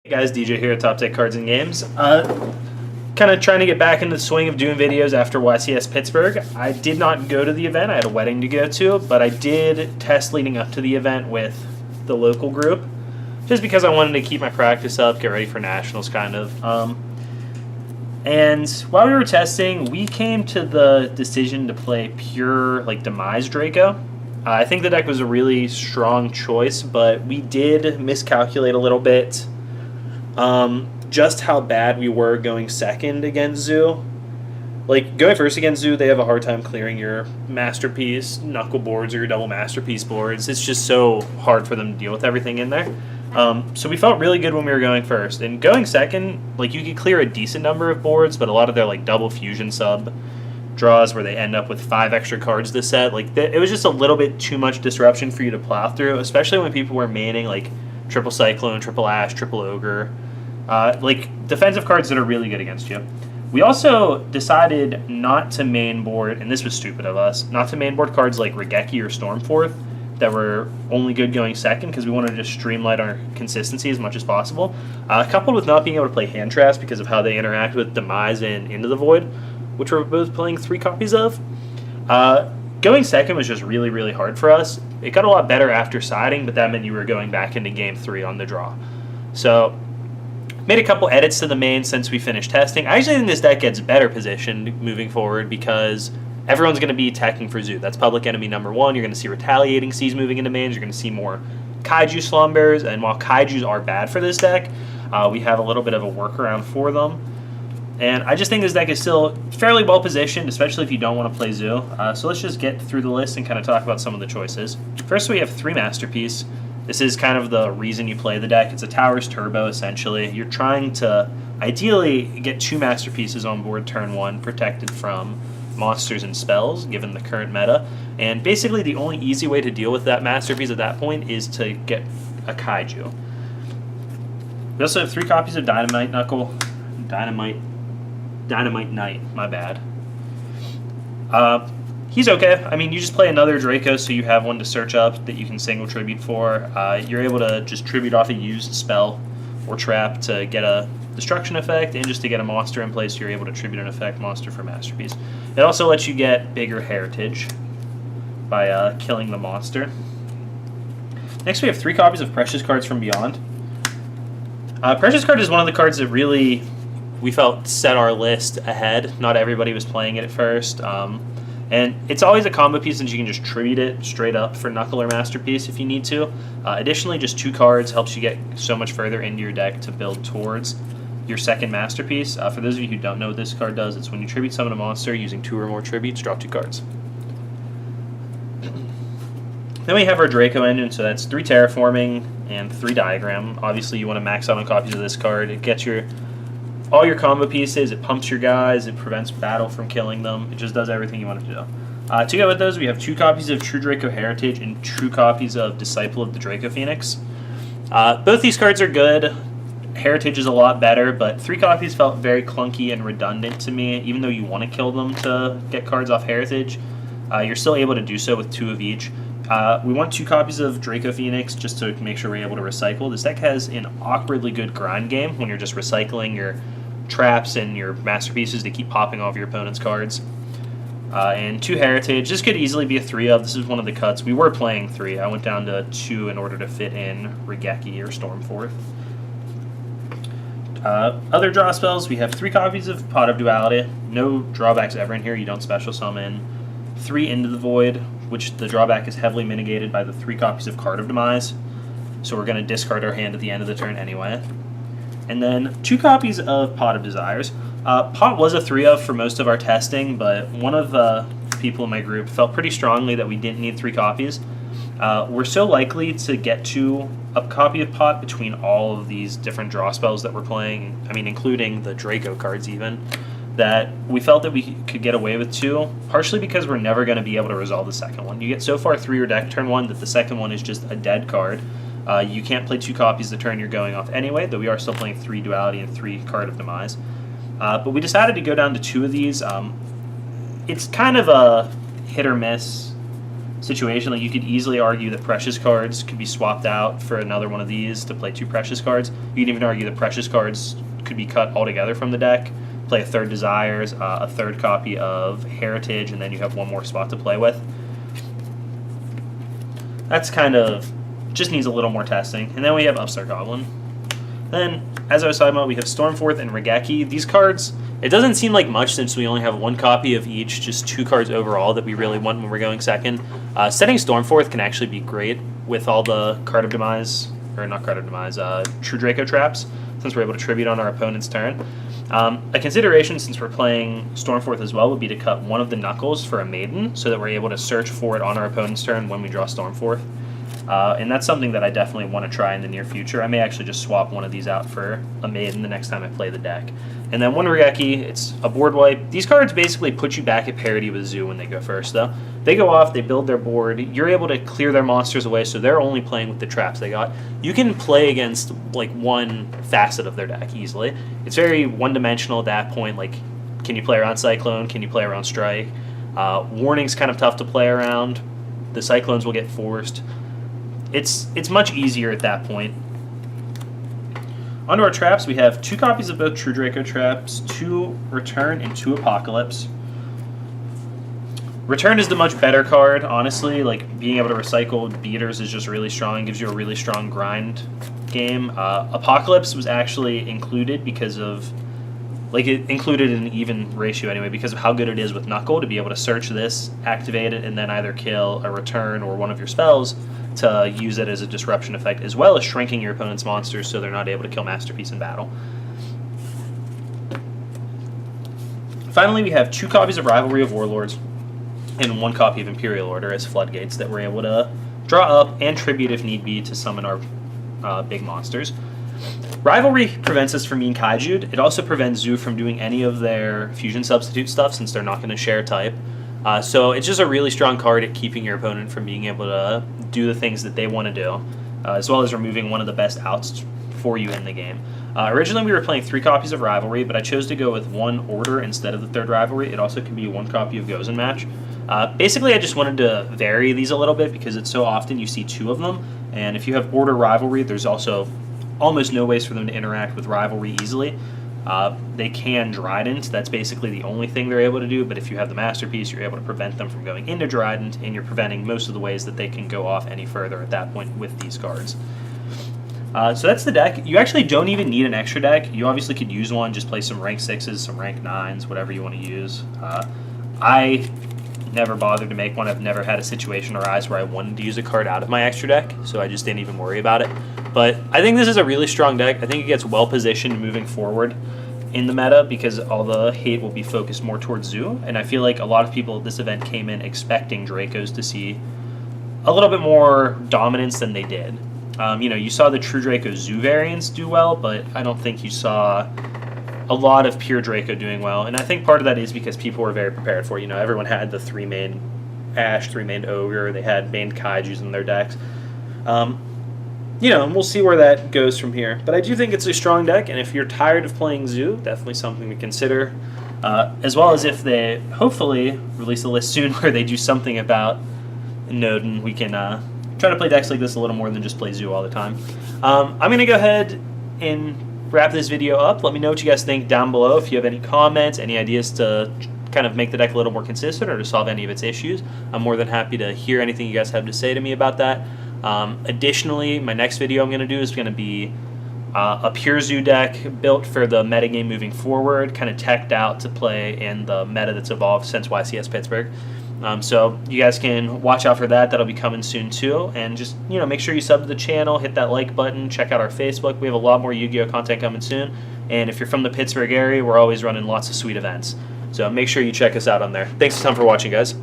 Hey guys, DJ here at Top Tech Cards and Games. Kind of trying to get back into the swing of doing videos after YCS Pittsburgh. I did not go to the event. I had a wedding to go to, but I did test leading up to the event with the local group, just because I wanted to keep my practice up, get ready for nationals, kind of. And while we were testing, we came to the decision to play pure Demise Draco. I think the deck was a really strong choice, but we did miscalculate a little bit. Just how bad we were going second against Zoo. Going first against Zoo, they have a hard time clearing your Masterpiece knuckle boards or your double Masterpiece boards. It's just so hard for them to deal with everything in there. So we felt really good when we were going first. And going second, you could clear a decent number of boards, but a lot of their double fusion sub draws where they end up with 5 extra cards this set. It was just a little bit too much disruption for you to plow through, especially when people were maining triple Cyclone, triple Ash, triple Ogre. Defensive cards that are really good against you. We also decided not to mainboard, and this was stupid of us, not to mainboard cards like Regeki or Stormforth that were only good going second because we wanted to just streamline our consistency as much as possible. Coupled with not being able to play hand traps because of how they interact with Demise and Into the Void, which we're both playing 3 copies of. Going second was just really, really hard for us. It got a lot better after siding, but that meant you were going back into game 3 on the draw. So made a couple edits to the main since we finished testing. I actually think this deck gets better positioned moving forward because everyone's going to be attacking for Zoo. That's public enemy number 1. You're going to see Retaliating Seas moving into mains. You're going to see more Kaiju Slumbers. And while Kaijus are bad for this deck, we have a little bit of a workaround for them. And I just think this deck is still fairly well positioned, especially if you don't want to play Zoo. So let's just get through the list and kind of talk about some of the choices. First, we have 3 Masterpiece. This is kind of the reason you play the deck. It's a Towers Turbo, essentially. You're trying to ideally get 2 Masterpieces on board turn 1, protected from monsters and spells, given the current meta. And basically, the only easy way to deal with that Masterpiece at that point is to get a Kaiju. We also have 3 copies of Dynamite Knuckle. Dynamite Knight, my bad. He's okay. I mean, you just play another Draco, so you have one to search up that you can single tribute for. You're able to just tribute off a used spell or trap to get a destruction effect, and just to get a monster in place, you're able to tribute an effect monster for Masterpiece. It also lets you get bigger heritage by killing the monster. Next, we have 3 copies of Precious Cards from Beyond. Precious Card is one of the cards that really we felt set our list ahead. Not everybody was playing it at first. And it's always a combo piece since you can just tribute it straight up for Knuckle or Masterpiece if you need to. Additionally, just 2 cards helps you get so much further into your deck to build towards your second Masterpiece. For those of you who don't know what this card does, it's when you tribute summon a monster using 2 or more tributes, draw 2 cards. Then we have our Draco engine, so that's 3 Terraforming and 3 Diagram. Obviously, you want to max out on copies of this card. It gets all your combo pieces, it pumps your guys, it prevents battle from killing them, it just does everything you want it to do. To go with those, we have 2 copies of True Draco Heritage and 2 copies of Disciple of the Draco Phoenix. Both these cards are good. Heritage is a lot better, but 3 copies felt very clunky and redundant to me. Even though you want to kill them to get cards off Heritage, you're still able to do so with 2 of each. We want 2 copies of Draco Phoenix just to make sure we're able to recycle. This deck has an awkwardly good grind game when you're just recycling your traps and your Masterpieces to keep popping off your opponent's cards. And 2 Heritage. This could easily be a 3 of. This is one of the cuts. We were playing 3. I went down to 2 in order to fit in Regeki or Stormforth. Other draw spells, we have 3 copies of Pot of Duality. No drawbacks ever in here. You don't special summon. 3 Into the Void, which the drawback is heavily mitigated by the 3 copies of Card of Demise. So we're going to discard our hand at the end of the turn anyway. And then 2 copies of Pot of Desires. Pot was a 3 of for most of our testing, but one of the people in my group felt pretty strongly that we didn't need 3 copies. We're so likely to get to a copy of Pot between all of these different draw spells that we're playing, I mean including the Draco cards even, that we felt that we could get away with 2, partially because we're never going to be able to resolve the second one. You get so far through your deck turn 1 that the second one is just a dead card. You can't play 2 copies the turn you're going off anyway, though we are still playing 3 Duality and 3 Card of Demise. But we decided to go down to 2 of these. It's kind of a hit or miss situation. Like, you could easily argue that precious cards could be swapped out for another one of these to play 2 precious cards. You can even argue that precious cards could be cut altogether from the deck, play a third Desires, a third copy of Heritage, and then you have 1 more spot to play with. That's kind of, just needs a little more testing. And then we have Upstart Goblin. Then, as I was talking about, we have Stormforth and Regeki. These cards, it doesn't seem like much since we only have 1 copy of each, just 2 cards overall that we really want when we're going second. Setting Stormforth can actually be great with all the Card of Demise, or not Card of Demise, True Draco traps, since we're able to tribute on our opponent's turn. A consideration, since we're playing Stormforth as well, would be to cut 1 of the Knuckles for a Maiden, so that we're able to search for it on our opponent's turn when we draw Stormforth. And that's something that I definitely want to try in the near future. I may actually just swap one of these out for a Maiden the next time I play the deck. And then 1 Regeki, it's a board wipe. These cards basically put you back at parity with Zoo when they go first, though. They go off, they build their board, you're able to clear their monsters away, so they're only playing with the traps they got. You can play against, like, 1 facet of their deck easily. It's very one-dimensional at that point. Like, can you play around Cyclone? Can you play around Strike? Warning's kind of tough to play around. The Cyclones will get forced. It's much easier at that point. Onto our traps, we have 2 copies of both True Draco traps, 2 Return and 2 Apocalypse. Return is the much better card, honestly. Like, being able to recycle beaters is just really strong, gives you a really strong grind game. Apocalypse was actually included because of, like, it included in an even ratio anyway, because of how good it is with Knuckle to be able to search this, activate it, and then either kill a Return or one of your spells to use it as a disruption effect, as well as shrinking your opponent's monsters so they're not able to kill Masterpiece in battle. Finally, we have 2 copies of Rivalry of Warlords and 1 copy of Imperial Order as floodgates that we're able to draw up and tribute if need be to summon our big monsters. Rivalry prevents us from being Kaiju'd. It also prevents Zoo from doing any of their fusion substitute stuff since they're not going to share type. So it's just a really strong card at keeping your opponent from being able to do the things that they want to do, as well as removing one of the best outs for you in the game. Originally we were playing 3 copies of Rivalry, but I chose to go with 1 Order instead of the 3rd Rivalry. It also can be 1 copy of Gozen Match. Basically I just wanted to vary these a little bit because it's so often you see 2 of them, and if you have Order Rivalry, there's also almost no ways for them to interact with Rivalry easily. They can Drident, that's basically the only thing they're able to do, but if you have the Masterpiece, you're able to prevent them from going into Drident, and you're preventing most of the ways that they can go off any further at that point with these cards. So that's the deck. You actually don't even need an extra deck. You obviously could use one, just play some rank 6s, some rank 9s, whatever you want to use. I never bothered to make one. I've never had a situation arise where I wanted to use a card out of my extra deck, so I just didn't even worry about it. But I think this is a really strong deck. I think it gets well positioned moving forward in the meta because all the hate will be focused more towards Zoo, and I feel like a lot of people at this event came in expecting Dracos to see a little bit more dominance than they did. You know, you saw the True Draco Zoo variants do well, but I don't think you saw a lot of pure Draco doing well, and I think part of that is because people were very prepared for it. You know, everyone had the 3-main Ash, 3-main Ogre, they had main Kaijus in their decks. You know, and we'll see where that goes from here. But I do think it's a strong deck, and if you're tired of playing Zoo, definitely something to consider. As well as if they hopefully release a list soon where they do something about Nodin, we can try to play decks like this a little more than just play Zoo all the time. I'm going to go ahead and wrap this video up. Let me know what you guys think down below. If you have any comments, any ideas to kind of make the deck a little more consistent or to solve any of its issues, I'm more than happy to hear anything you guys have to say to me about that. Additionally, my next video I'm going to do is going to be a pure Zoo deck built for the metagame moving forward, kind of teched out to play in the meta that's evolved since YCS Pittsburgh. So you guys can watch out for that. That'll be coming soon too. And just, you know, make sure you sub to the channel, hit that like button, check out our Facebook. We have a lot more Yu-Gi-Oh content coming soon. And if you're from the Pittsburgh area, we're always running lots of sweet events. So make sure you check us out on there. Thanks a ton for watching, guys.